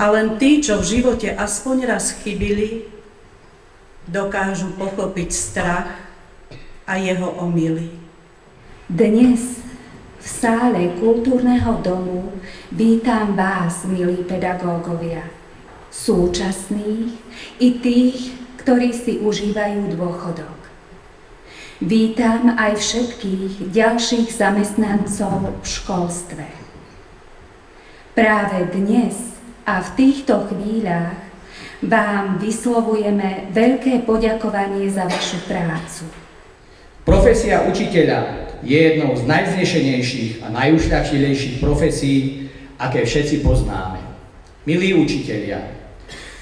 A len tí, čo v živote aspoň raz chybili, dokážu pochopiť strach a jeho omyly. Dnes v sále kultúrneho domu vítam vás, milí pedagógovia, súčasných i tých, ktorí si užívajú dôchodok. Vítam aj všetkých ďalších zamestnancov v školstve. Práve dnes a v týchto chvíľach vám vyslovujeme veľké poďakovanie za vašu prácu. Profesia učiteľa je jednou z najvznešenejších a najušľachtilejších profesí, aké všetci poznáme. Milí učitelia,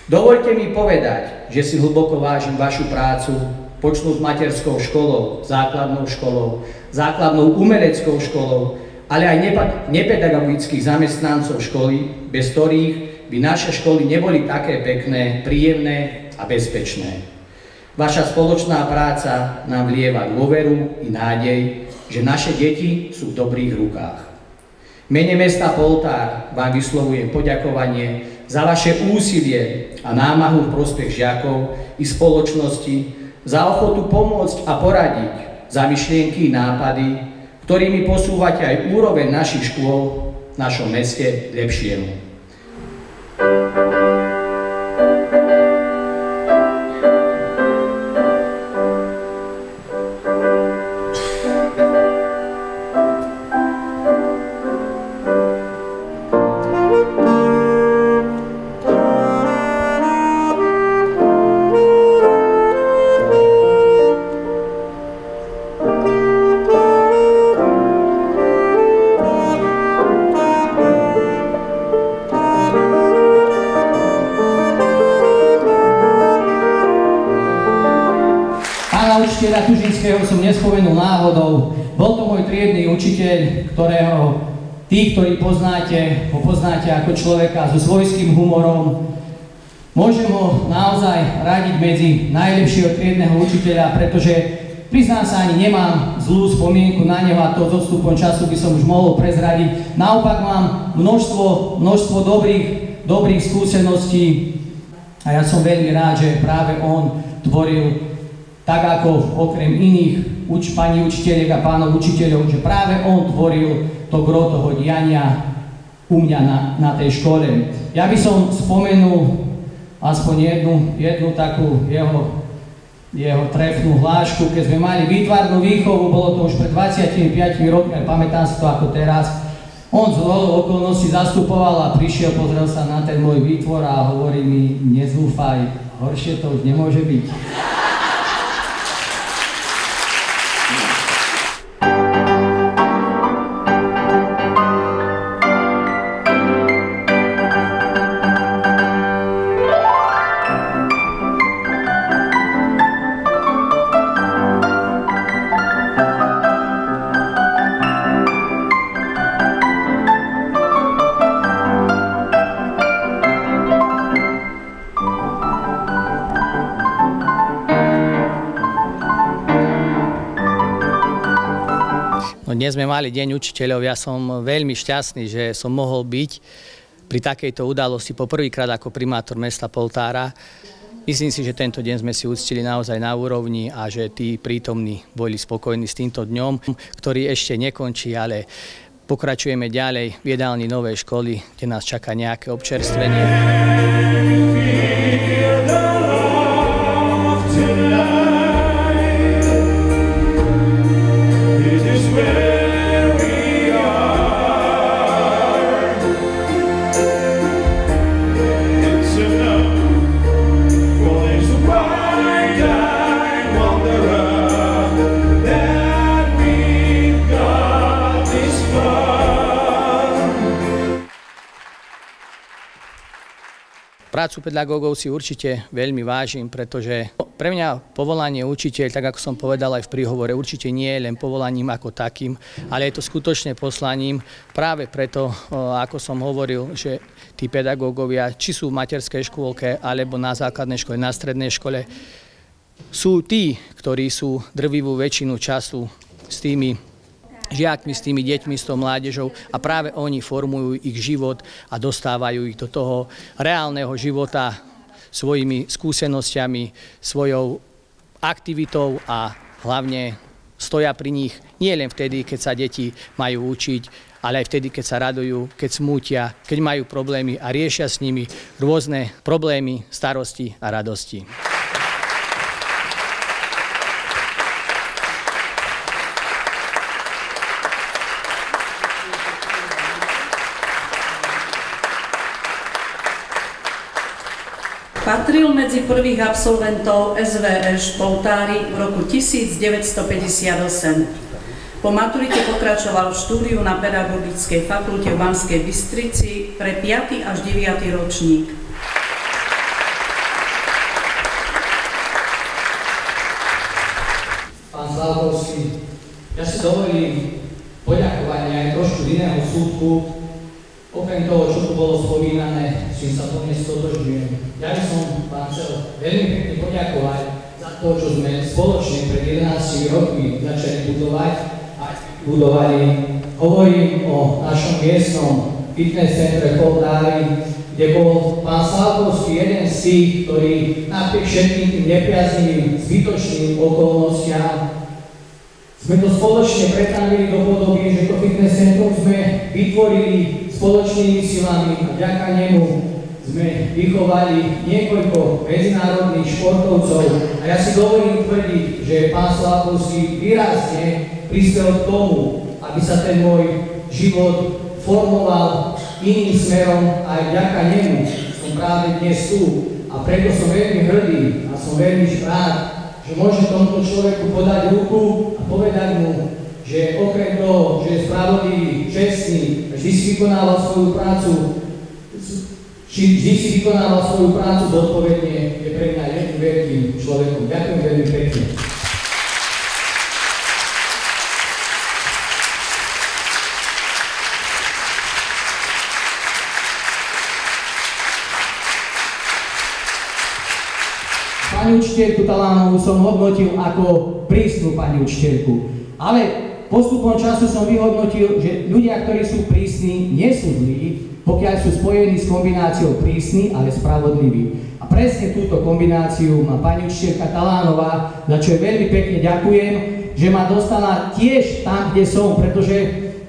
dovoľte mi povedať, že si hlboko vážim vašu prácu, počnúť materskou školou, základnou umeleckou školou, ale aj nepedagogických zamestnancov školy, bez ktorých by naše školy neboli také pekné, príjemné a bezpečné. Vaša spoločná práca nám vlieva dôveru i nádej, že naše deti sú v dobrých rukách. V mene mesta Poltár vám vyslovujem poďakovanie za vaše úsilie a námahu v prospech žiakov i spoločnosti, za ochotu pomôcť a poradiť, za myšlienky i nápady, ktorými posúvate aj úroveň našich škôl v našom meste k lepšiemu. Učiteľa Tužinského som nespomenul náhodou. Bol to môj triedny učiteľ, ktorého tí, ktorí poznáte, ho poznáte ako človeka so svojským humorom. Môžem ho naozaj radiť medzi najlepšieho triedneho učiteľa, pretože priznám sa, ani nemám zlú spomienku na neho a to s odstupom času by som už mohol prezradiť. Naopak mám množstvo dobrých skúseností a ja som veľmi rád, že práve on tvoril tak ako okrem iných pani učiteľiek a pánov učiteľov, že práve on tvoril to gro toho diania u mňa na tej škole. Ja by som spomenul aspoň jednu takú jeho trefnú hlášku, keď sme mali výtvarnú výchovu, bolo to už pred 25 rokmi, pamätám si to ako teraz. On z zhodou okolností zastupoval a prišiel, pozrel sa na ten môj výtvor a hovorí mi, nezúfaj, horšie to už nemôže byť. Dnes sme mali Deň učiteľov, ja som veľmi šťastný, že som mohol byť pri takejto udalosti poprvýkrát ako primátor mesta Poltára. Myslím si, že tento deň sme si uctili naozaj na úrovni a že tí prítomní boli spokojní s týmto dňom, ktorý ešte nekončí, ale pokračujeme ďalej v jedálni Novej školy, kde nás čaká nejaké občerstvenie. Prácu pedagógov si určite veľmi vážim, pretože pre mňa povolanie učiteľ, tak ako som povedal aj v príhovore, určite nie je len povolaním ako takým, ale je to skutočne poslaním práve preto, ako som hovoril, že tí pedagógovia, či sú v materskej škôlke, alebo na základnej škole, na strednej škole, sú tí, ktorí sú drvivú väčšinu času s tými žiakmi, s tými deťmi, s tou mládežou a práve oni formujú ich život a dostávajú ich do toho reálneho života svojimi skúsenosťami, svojou aktivitou a hlavne stoja pri nich nie len vtedy, keď sa deti majú učiť, ale aj vtedy, keď sa radujú, keď smútia, keď majú problémy a riešia s nimi rôzne problémy, starosti a radosti. Patril medzi prvých absolventov SVŠ Poltári v roku 1958. Po maturite pokračoval v štúdiu na Pedagogickej fakulte v Banskej Bystrici pre 5. až 9. ročník. Pán Slavkovský, ja si dovolím poďakovanie aj trošku iného súdku. Okrem toho, čo tu bolo spomínané, s čím sa plne stotožňujem. Ja by som vám chcel veľmi pekne poďakovať za to, čo sme spoločne pred 11 rokmi začali budovali. Hovorím o našom miestnom fitness centre Poltári, kde bol pán Slavkovský jeden z tých, ktorý napriek všetkým tým nepriaznivým, zbytočným okolnostiam sme to spoločne pretavili do podoby, že to fitness centrum sme vytvorili spoločnými silami a vďaka nemu sme vychovali niekoľko medzinárodných športovcov a ja si dovolím tvrdiť, že pán Slavkovský výrazne prispel k tomu, aby sa ten môj život formoval iným smerom a aj vďaka nemu som práve dnes tu a preto som veľmi hrdý a som veľmi rád, že môžem tomuto človeku podať ruku a povedať mu, že okrem toho, že je spravodlivý, čestný, vždy si vykonával svoju prácu zodpovedne, je pre mňa jedným veľkým človekom. Ďakujem veľmi pekne. Pani učiteľku Talánovú som hodnotil ako prísnu pani učiteľku, ale postupom času som vyhodnotil, že ľudia, ktorí sú prísni, nie sú zlí, pokiaľ sú spojení s kombináciou prísni, ale spravodliví. A presne túto kombináciu má pani učiteľka Talánová, za čo veľmi pekne ďakujem, že ma dostala tiež tam, kde som, pretože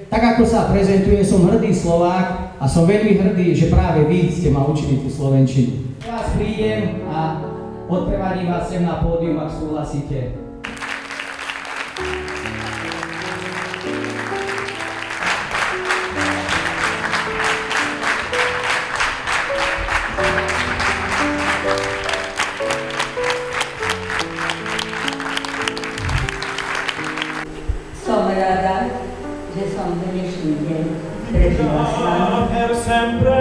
tak ako sa prezentujem, som hrdý Slovák a som veľmi hrdý, že práve vy ste ma učili tú slovenčinu. Teraz prídem a odprevadím vás sem na pódium, ak súhlasíte. Som rada, že som dnešný deň prežila s vami.